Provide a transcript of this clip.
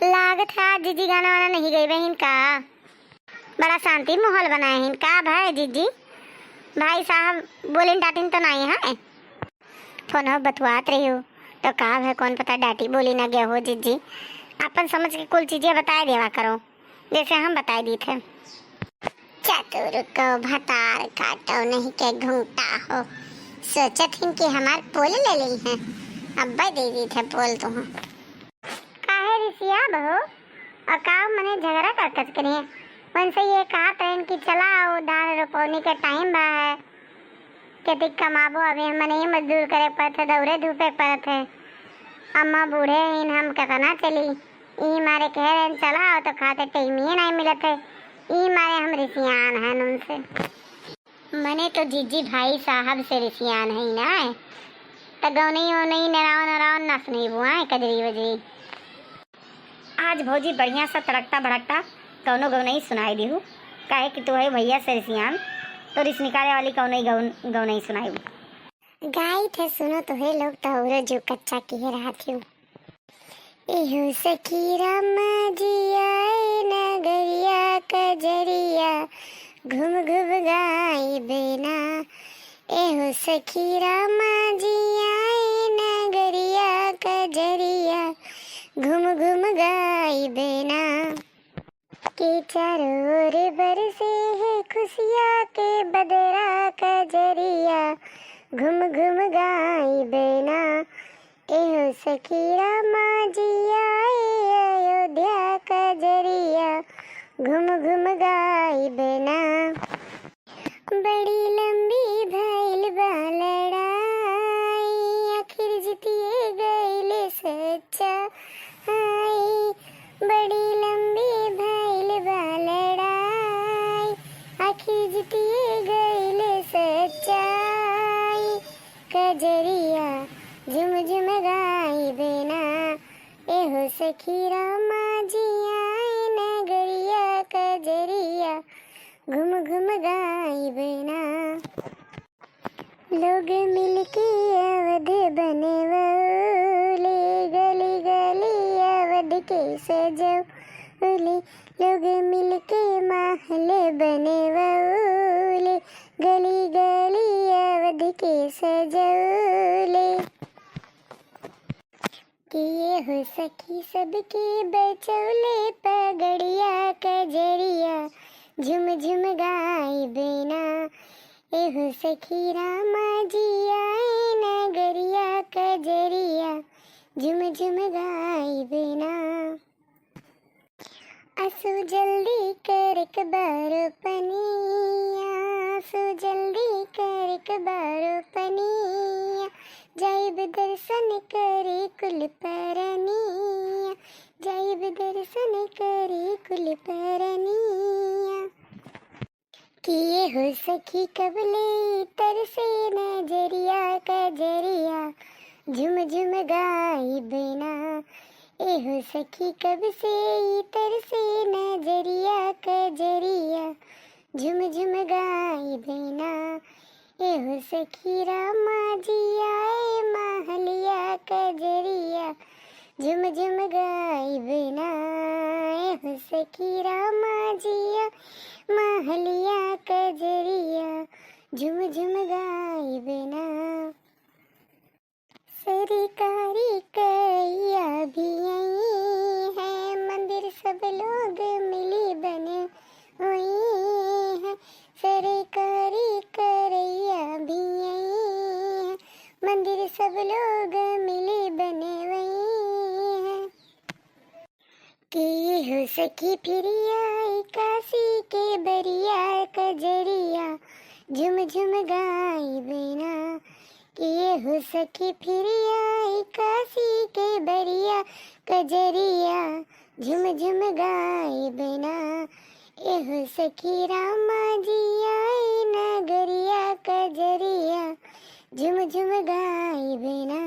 लागत है आज जीजी गाना वाना नहीं गई बहन का। बड़ा शांति माहौल बनाए हैं का भाई जीजी। भाई साहब बोले डांटिन तो नहीं है। फोन हो बतवात रही हो तो का है कौन पता डांटी बोली ना गया हो जीजी। अपन समझ के कुल चीजें बताए देवा करो जैसे हम बताए दी थे। चतुर को भतार काटो नहीं के घूंघता हो। सोचत हिन कि हमार पोल ले ली है अब्बा दे दी थे पोल तो हम काहे रिसिया बहो और का मने झगड़ा करकत करिए। उनसे ये कहा ट्रेन की चला आओ धान रोपनी का टाइम बा है खेती कमाबो अभी हम नहीं मजदूर करे पड़ते दौड़े धूपे पड़ते। अम्मा बूढ़े इन हम कितना चली ई मारे कह रहे चला आओ तो खाते टाइम ही नहीं मिलत है ई मारे हम रिसियान हैं उनसे। मने तो जीजी भाई साहब से रिसियान है ना तो गौनी हो नहीं नराव नराव नस नहीं बुआ कजरी वजरी। आज भौजी बढ़िया सा तड़कता भड़कता कौनो गौ नहीं सुनाई दी हूँ काहे कि तू है भैया से रिसियान तो रिस निकाले वाली कौनो ही गौ नहीं सुनाई हूँ। गाई थे सुनो तो है लोग तो और जो कच्चा की रहा थी एहो सखी रामा जी आए नगरिया कजरिया घूम घूम गाई बेना। एहो सखी रामा जी आए नगरिया कजरिया घूम घूम गाई बेना। के चारों ओर बरसे है खुशियाँ के बदरा कजरिया घूम घूम गाई बेना। एहो सखी रामा जी आए अयोध्या कजरिया घूम घूम गाई बेना। बड़ी लंबी भइल बा लड़ाई आखिर जीतिए गइले सच्चा आई। बड़ी लंबी भइल बा लड़ाई आखिर जीतिए गइले सच्चाई। कजरिया झुम झुम गाई बेना। एहो सखी रामा जी आए नगरिया कजरिया घूम घूम गाई बेना। लोग मिलके अवध बनवले गली गली अवध के सजवले। लोग मिलके महल बनवले गली गली अवध के सजवले। किए हो सखी सबके बचौले पगड़िया कजरिया झुम झुम गाई बेना। एहो सखी रामा जी आए नगरिया कजरिया झुम झुम गाई बेना। असु जल्दी करक बारो पनिया असु जल्दी करक बारो पनिया जाइब दर्शन करे कुल परनिया जाइब दर्शन करे कुल परनिया। किए हो सखी कबले तरसे नजरिया कजरिया झुम झुम गाई बेना। एहो सखी कब से तरसे नजरिया कजरिया झुम झुम गाई बेना। एहो सखी रामा जी आए महलिया कजरिया झुम झुम गाई बेना। एहो सखी रामा जी आए महलिया कजरिया झुम झुम गाई बेना। सरकारी कैया भी आई है मंदिर सब लोग मिली बने हुई है। सरकारी करैया भी आई है मंदिर सब लोग मिली बने हुई है। कि हो सखी फिर आई काशी के बरिया कजरिया झुम झुम गाई बेना। किए हो सखी फिर आई काशी के बरिया कजरिया झुम झुम गाई बेना। एहो सखी रामा जी आए नगरिया कजरिया झुम झुम गाई बेना।